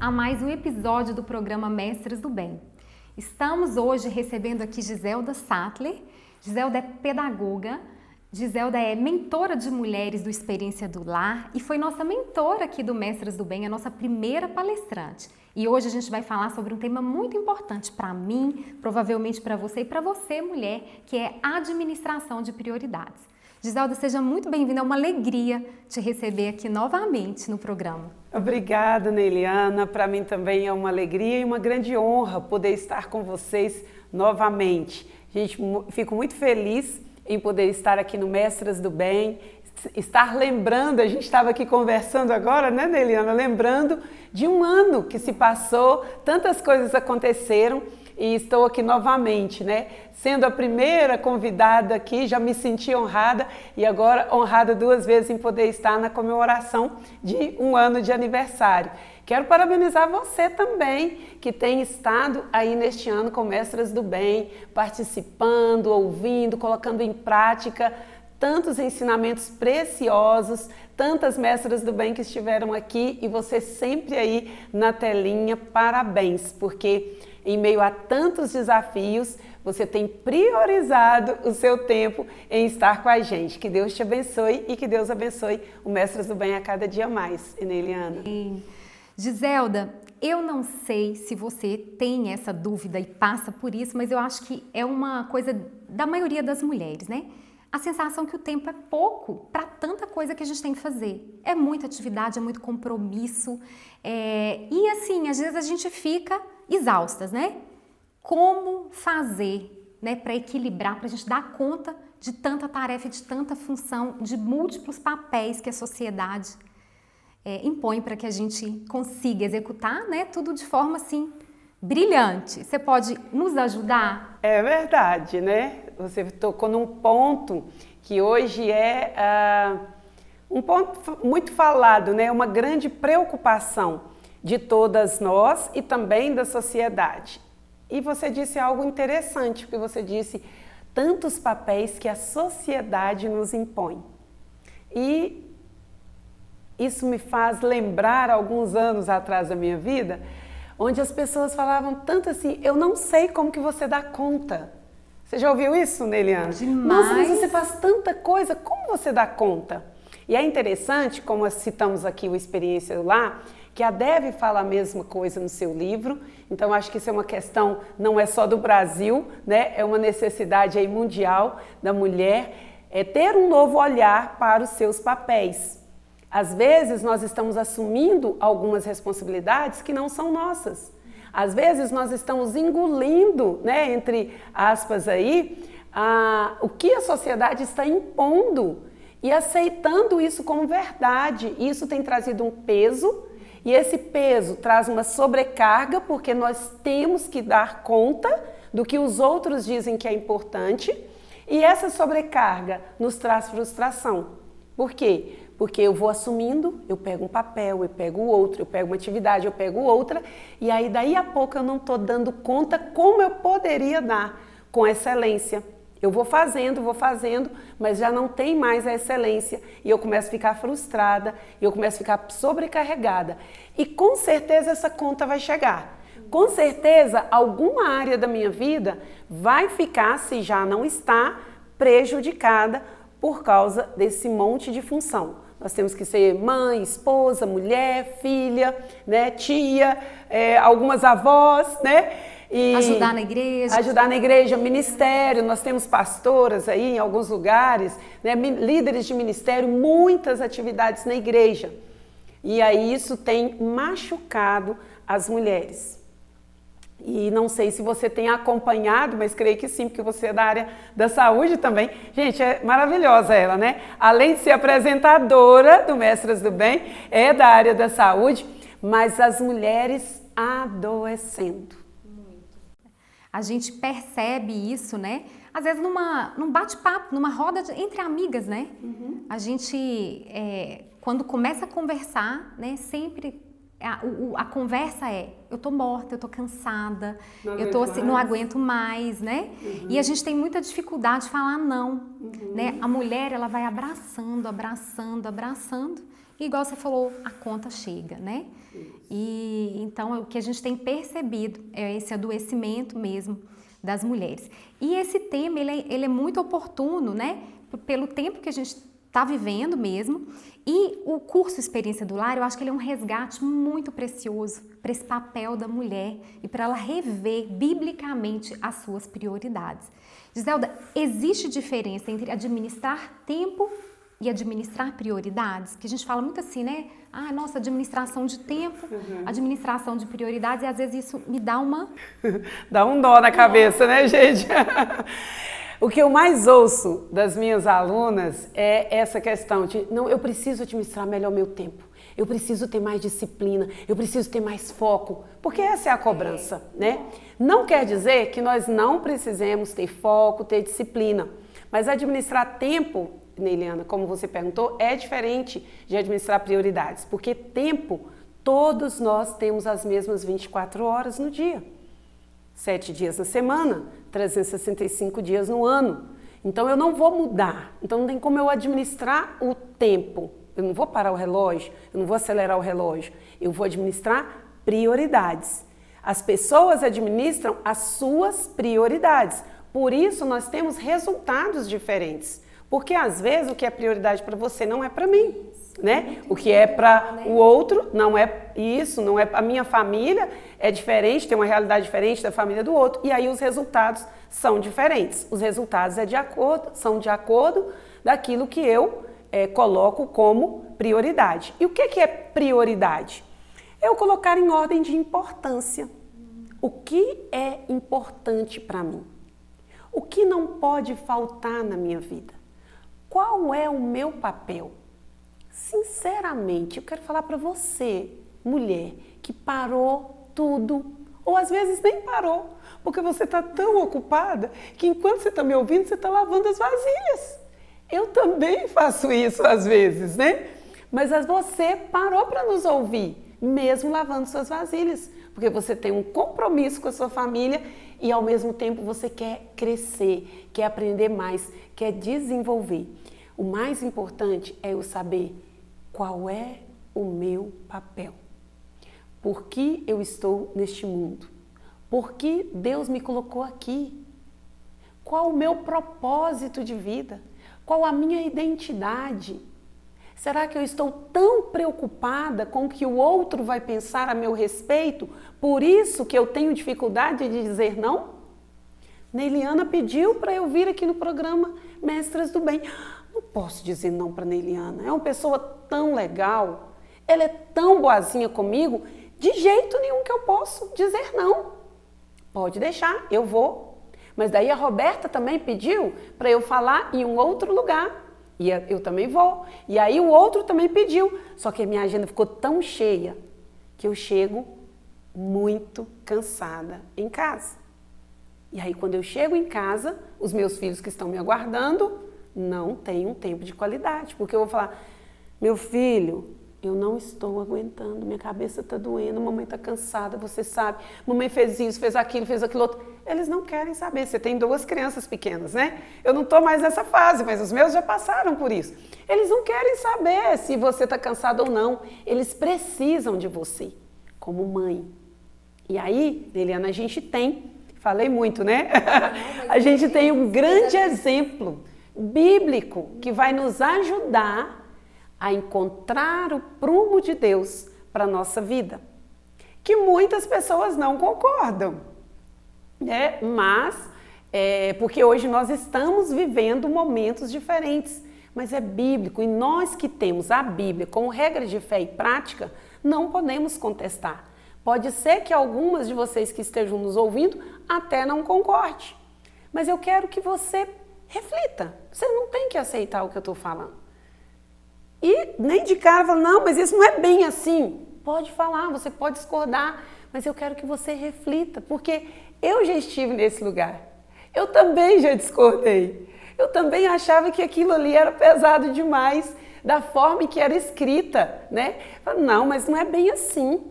a mais um episódio do programa Mestres do Bem. Estamos hoje recebendo aqui Giselda Sattler. Giselda é pedagoga, Giselda é mentora de mulheres do Experiência do Lar e foi nossa mentora aqui do Mestres do Bem, a nossa primeira palestrante. E hoje a gente vai falar sobre um tema muito importante para mim, provavelmente para você e para você, mulher, que é administração de prioridades. Giselda, seja muito bem-vinda, é uma alegria te receber aqui novamente no programa. Obrigada, Neiliana. Para mim também é uma alegria e uma grande honra poder estar com vocês novamente. Gente, fico muito feliz em poder estar aqui no Mestras do Bem, estar lembrando, a gente estava aqui conversando agora, né, Neiliana? Lembrando de um ano que se passou, tantas coisas aconteceram e estou aqui novamente, né? Sendo a primeira convidada aqui, já me senti honrada e agora honrada duas vezes em poder estar na comemoração de um ano de aniversário. Quero parabenizar você também, que tem estado aí neste ano com Mestras do Bem, participando, ouvindo, colocando em prática tantos ensinamentos preciosos, tantas mestras do bem que estiveram aqui e você sempre aí na telinha. Parabéns, porque em meio a tantos desafios, você tem priorizado o seu tempo em estar com a gente. Que Deus te abençoe e que Deus abençoe o Mestras do Bem a cada dia mais, Eneliana. Giselda, eu não sei se você tem essa dúvida e passa por isso, mas eu acho que é uma coisa da maioria das mulheres, né? A sensação que o tempo é pouco para tanta coisa que a gente tem que fazer. É muita atividade, é muito compromisso. E assim, às vezes a gente fica exaustas, né? Como fazer, né, para equilibrar, para a gente dar conta de tanta tarefa, de tanta função, de múltiplos papéis que a sociedade impõe para que a gente consiga executar, né, tudo de forma assim brilhante. Você pode nos ajudar? É verdade, né? Você tocou num ponto que hoje é um ponto muito falado, né? Uma grande preocupação de todas nós e também da sociedade. E você disse algo interessante, porque você disse tantos papéis que a sociedade nos impõe. E isso me faz lembrar alguns anos atrás da minha vida, onde as pessoas falavam tanto assim, eu não sei como que você dá conta. Você já ouviu isso, Neiliana? Demais. Nossa, mas você faz tanta coisa, como você dá conta? E é interessante, como citamos aqui o Experiência do Lar, que a Deve fala a mesma coisa no seu livro, então acho que isso é uma questão, não é só do Brasil, né? É uma necessidade aí mundial da mulher, ter um novo olhar para os seus papéis. Às vezes nós estamos assumindo algumas responsabilidades que não são nossas. Às vezes nós estamos engolindo, né, entre aspas aí, o que a sociedade está impondo e aceitando isso como verdade. Isso tem trazido um peso e esse peso traz uma sobrecarga porque nós temos que dar conta do que os outros dizem que é importante e essa sobrecarga nos traz frustração. Por quê? Porque eu vou assumindo, eu pego um papel, eu pego outro, eu pego uma atividade, eu pego outra, e aí daí a pouco eu não estou dando conta como eu poderia dar com excelência. Eu vou fazendo, mas já não tem mais a excelência, e eu começo a ficar frustrada, e eu começo a ficar sobrecarregada. E com certeza essa conta vai chegar. Com certeza alguma área da minha vida vai ficar, se já não está, prejudicada por causa desse monte de função. Nós temos que ser mãe, esposa, mulher, filha, né, tia, algumas avós, né? E ajudar na igreja. Ajudar na igreja, ministério. Nós temos pastoras aí em alguns lugares, né, líderes de ministério, muitas atividades na igreja. E aí isso tem machucado as mulheres. E não sei se você tem acompanhado, mas creio que sim, porque você é da área da saúde também. Gente, é maravilhosa ela, né? Além de ser apresentadora do Mestras do Bem, é da área da saúde, mas as mulheres adoecendo. A gente percebe isso, né? Às vezes num bate-papo, numa roda entre amigas, né? A gente, quando começa a conversar, né, sempre a conversa é, eu tô morta, eu tô cansada, eu tô assim, mais. não aguento mais, né? E a gente tem muita dificuldade de falar não, né? A mulher, ela vai abraçando, abraçando, abraçando, e igual você falou, a conta chega, né? E então o que a gente tem percebido é esse adoecimento mesmo das mulheres. E esse tema, ele é muito oportuno, né? Pelo tempo que a gente está vivendo mesmo. E o curso Experiência do Lar, eu acho que ele é um resgate muito precioso para esse papel da mulher e para ela rever biblicamente as suas prioridades. Giselda, existe diferença entre administrar tempo e administrar prioridades? Que a gente fala muito assim, né? Ah, nossa, administração de tempo, administração de prioridades, e às vezes isso me dá uma... Dá um dó na cabeça, né, gente? O que eu mais ouço das minhas alunas é essa questão de, não, eu preciso administrar melhor meu tempo, eu preciso ter mais disciplina, eu preciso ter mais foco, porque essa é a cobrança, né? Não quer dizer que nós não precisemos ter foco, ter disciplina, mas administrar tempo, Neiliana, como você perguntou, é diferente de administrar prioridades, porque tempo, todos nós temos as mesmas 24 horas no dia. 7 dias na semana, 365 dias no ano. Então eu não vou mudar, então não tem como eu administrar o tempo. Eu não vou parar o relógio, eu não vou acelerar o relógio, eu vou administrar prioridades. As pessoas administram as suas prioridades, por isso nós temos resultados diferentes. Porque às vezes o que é prioridade para você não é para mim, né? O que é para o outro não é isso, não é a minha família é diferente, tem uma realidade diferente da família do outro, e aí os resultados são diferentes. Os resultados são de acordo daquilo que eu coloco como prioridade. E o que é prioridade? É eu colocar em ordem de importância. O que é importante para mim? O que não pode faltar na minha vida? Qual é o meu papel? Sinceramente, eu quero falar para você, mulher, que parou tudo, ou às vezes nem parou, porque você está tão ocupada que enquanto você está me ouvindo, você está lavando as vasilhas. Eu também faço isso às vezes, né? Mas você parou para nos ouvir, mesmo lavando suas vasilhas, porque você tem um compromisso com a sua família e ao mesmo tempo você quer crescer, quer aprender mais, quer desenvolver. O mais importante é eu saber qual é o meu papel. Por que eu estou neste mundo? Por que Deus me colocou aqui? Qual o meu propósito de vida? Qual a minha identidade? Será que eu estou tão preocupada com o que o outro vai pensar a meu respeito? Por isso que eu tenho dificuldade de dizer não? Neiliana pediu para eu vir aqui no programa Mestras do Bem. Não posso dizer não para Neiliana. É uma pessoa tão legal, ela é tão boazinha comigo, de jeito nenhum que eu posso dizer não. Pode deixar, eu vou. Mas daí a Roberta também pediu para eu falar em um outro lugar. E eu também vou. E aí o outro também pediu. Só que a minha agenda ficou tão cheia que eu chego muito cansada em casa. E aí quando eu chego em casa, os meus filhos que estão me aguardando não têm um tempo de qualidade. Porque eu vou falar, meu filho, eu não estou aguentando, minha cabeça está doendo, mamãe está cansada, você sabe, mamãe fez isso, fez aquilo outro. Eles não querem saber, você tem 2 crianças pequenas, né? Eu não estou mais nessa fase, mas os meus já passaram por isso. Eles não querem saber se você está cansado ou não, eles precisam de você, como mãe. E aí, Neiliana, a gente tem, falei muito, né? A gente tem um grande exemplo bíblico que vai nos ajudar a encontrar o prumo de Deus para a nossa vida, que muitas pessoas não concordam, né? Mas, porque hoje nós estamos vivendo momentos diferentes, mas é bíblico e nós que temos a Bíblia como regra de fé e prática, não podemos contestar. Pode ser que algumas de vocês que estejam nos ouvindo até não concordem, mas eu quero que você reflita, você não tem que aceitar o que eu estou falando. E nem de cara fala, não, mas isso não é bem assim. Pode falar, você pode discordar, mas eu quero que você reflita, porque eu já estive nesse lugar. Eu também já discordei. Eu também achava que aquilo ali era pesado demais, da forma em que era escrita, né? Não, mas não é bem assim.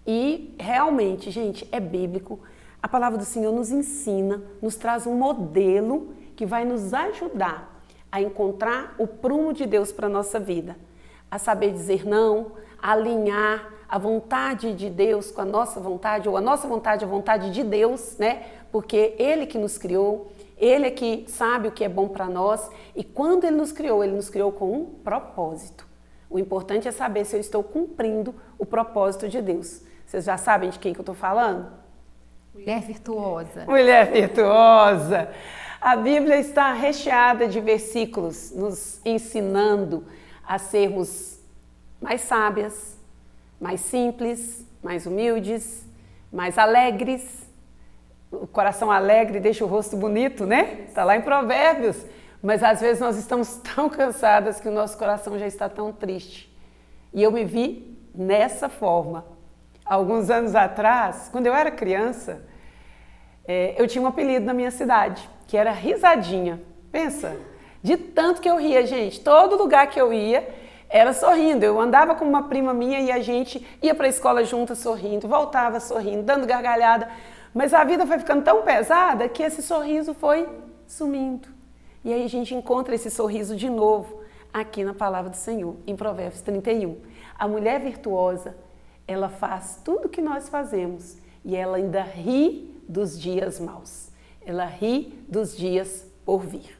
E realmente, gente, é bíblico. A palavra do Senhor nos ensina, nos traz um modelo que vai nos ajudar a encontrar o prumo de Deus para a nossa vida, a saber dizer não, a alinhar a vontade de Deus com a nossa vontade, ou a nossa vontade à vontade de Deus, né? Porque Ele que nos criou, Ele é que sabe o que é bom para nós, e quando Ele nos criou com um propósito. O importante é saber se eu estou cumprindo o propósito de Deus. Vocês já sabem de quem que eu estou falando? Mulher virtuosa. Mulher virtuosa. A Bíblia está recheada de versículos nos ensinando a sermos mais sábias, mais simples, mais humildes, mais alegres. O coração alegre deixa o rosto bonito, né? Está lá em Provérbios. Mas às vezes nós estamos tão cansadas que o nosso coração já está tão triste. E eu me vi nessa forma. Alguns anos atrás, quando eu era criança, eu tinha um apelido na minha cidade, que era Risadinha. Pensa, de tanto que eu ria, gente. Todo lugar que eu ia era sorrindo. Eu andava com uma prima minha e a gente ia para a escola junto sorrindo, voltava sorrindo, dando gargalhada. Mas a vida foi ficando tão pesada que esse sorriso foi sumindo. E aí a gente encontra esse sorriso de novo aqui na palavra do Senhor, em Provérbios 31. A mulher virtuosa, ela faz tudo o que nós fazemos e ela ainda ri dos dias maus. Ela ri dos dias por vir.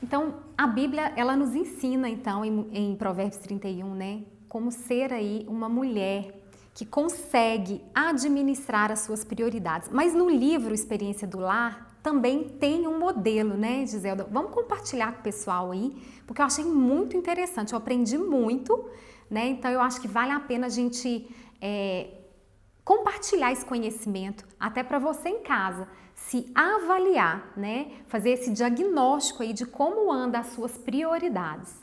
Então, a Bíblia, ela nos ensina, então, em Provérbios 31, né, como ser aí uma mulher que consegue administrar as suas prioridades. Mas no livro Experiência do Lar, também tem um modelo, né, Giselda? Vamos compartilhar com o pessoal aí, porque eu achei muito interessante, eu aprendi muito, né? Então eu acho que vale a pena a gente compartilhar esse conhecimento, até para você em casa, se avaliar, né? Fazer esse diagnóstico aí de como andam as suas prioridades.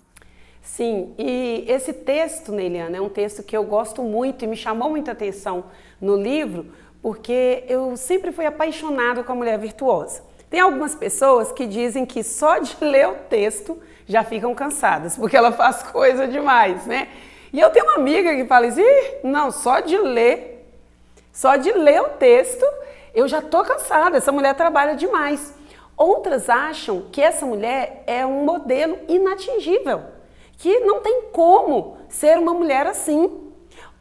Sim, e esse texto, Neiliana, é um texto que eu gosto muito e me chamou muita atenção no livro, porque eu sempre fui apaixonada com a mulher virtuosa. Tem algumas pessoas que dizem que só de ler o texto já ficam cansadas, porque ela faz coisa demais, né? E eu tenho uma amiga que fala assim, não, só de ler o texto, eu já tô cansada, essa mulher trabalha demais. Outras acham que essa mulher é um modelo inatingível, que não tem como ser uma mulher assim.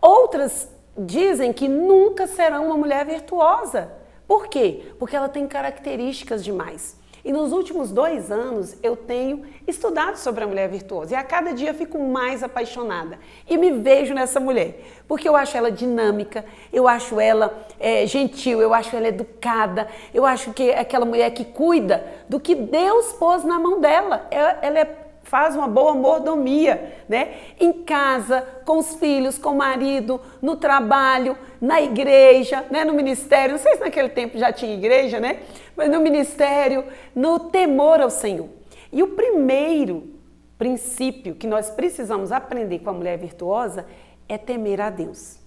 Outras dizem que nunca serão uma mulher virtuosa. Por quê? Porque ela tem características demais. E nos últimos 2 anos eu tenho estudado sobre a mulher virtuosa e a cada dia fico mais apaixonada e me vejo nessa mulher, porque eu acho ela dinâmica, eu acho ela gentil, eu acho ela educada, eu acho que é aquela mulher que cuida do que Deus pôs na mão dela, ela faz uma boa mordomia, né? Em casa, com os filhos, com o marido, no trabalho, na igreja, né? No ministério. Não sei se naquele tempo já tinha igreja, né? Mas no ministério, no temor ao Senhor. E o primeiro princípio que nós precisamos aprender com a mulher virtuosa é temer a Deus.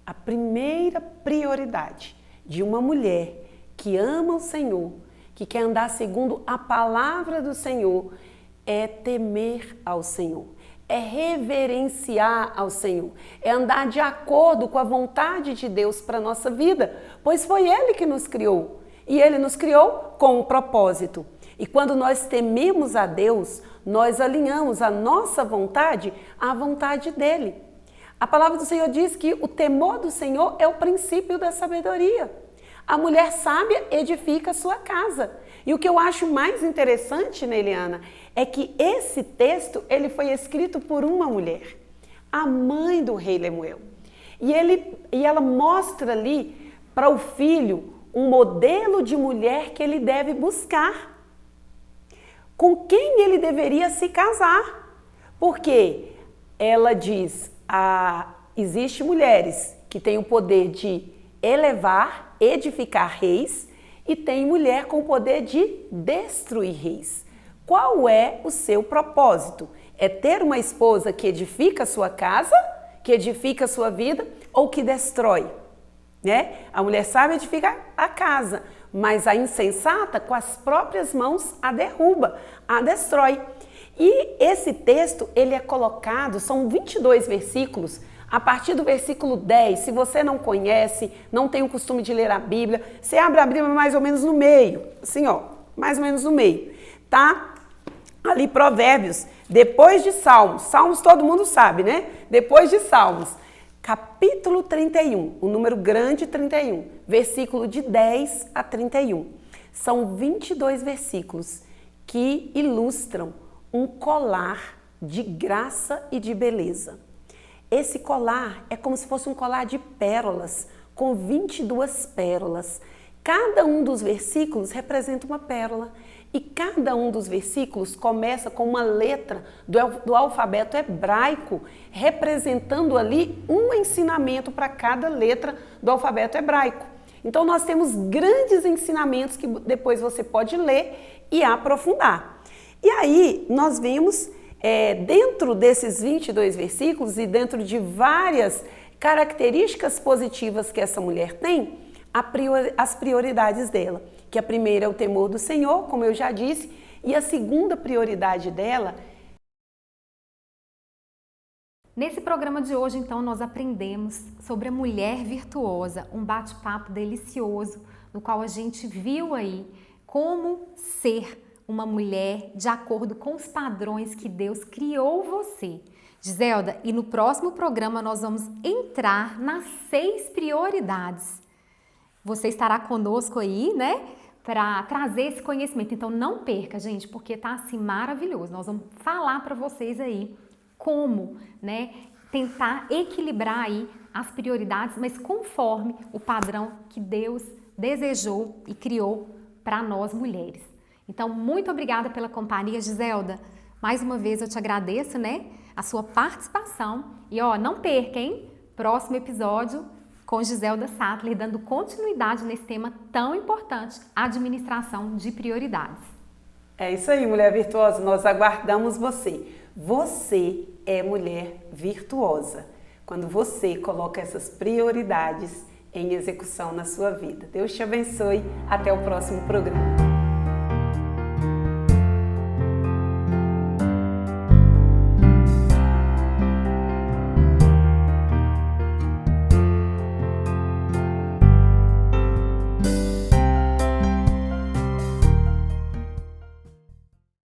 A primeira prioridade de uma mulher que ama o Senhor, que quer andar segundo a palavra do Senhor, é temer ao Senhor, é reverenciar ao Senhor, é andar de acordo com a vontade de Deus para a nossa vida, pois foi Ele que nos criou e Ele nos criou com um propósito. E quando nós tememos a Deus, nós alinhamos a nossa vontade à vontade dEle. A palavra do Senhor diz que o temor do Senhor é o princípio da sabedoria. A mulher sábia edifica a sua casa. E o que eu acho mais interessante, Neiliana, é que esse texto ele foi escrito por uma mulher, a mãe do rei Lemuel. E ela mostra ali para o filho um modelo de mulher que ele deve buscar, com quem ele deveria se casar. Porque ela diz, existem mulheres que têm o poder de elevar, edificar reis, e tem mulher com o poder de destruir reis. Qual é o seu propósito? É ter uma esposa que edifica a sua casa, que edifica a sua vida ou que destrói? Né? A mulher sábia edifica a casa, mas a insensata com as próprias mãos a derruba, a destrói. E esse texto, ele é colocado, são 22 versículos, a partir do versículo 10, se você não conhece, não tem o costume de ler a Bíblia, você abre a Bíblia mais ou menos no meio, assim ó, mais ou menos no meio, tá? Ali Provérbios, depois de Salmos, Salmos todo mundo sabe, né? Depois de Salmos, capítulo 31, o número grande 31, versículo de 10 a 31. São 22 versículos que ilustram um colar de graça e de beleza. Esse colar é como se fosse um colar de pérolas, com 22 pérolas. Cada um dos versículos representa uma pérola e cada um dos versículos começa com uma letra do alfabeto hebraico, representando ali um ensinamento para cada letra do alfabeto hebraico. Então nós temos grandes ensinamentos que depois você pode ler e aprofundar. E aí nós vimos, dentro desses 22 versículos e dentro de várias características positivas que essa mulher tem, as prioridades dela. Que a primeira é o temor do Senhor, como eu já disse, e a segunda prioridade dela. Nesse programa de hoje, então, nós aprendemos sobre a mulher virtuosa, um bate-papo delicioso, no qual a gente viu aí como ser uma mulher de acordo com os padrões que Deus criou você. Giselda, e no próximo programa nós vamos entrar nas 6 prioridades. Você estará conosco aí, né, para trazer esse conhecimento. Então não perca, gente, porque tá assim maravilhoso. Nós vamos falar para vocês aí como, né, tentar equilibrar aí as prioridades, mas conforme o padrão que Deus desejou e criou para nós mulheres. Então, muito obrigada pela companhia, Giselda. Mais uma vez eu te agradeço, né, a sua participação. E ó, não perca, hein? Próximo episódio com Giselda Sattler, dando continuidade nesse tema tão importante, administração de prioridades. É isso aí, mulher virtuosa, nós aguardamos você. Você é mulher virtuosa, quando você coloca essas prioridades em execução na sua vida. Deus te abençoe, até o próximo programa.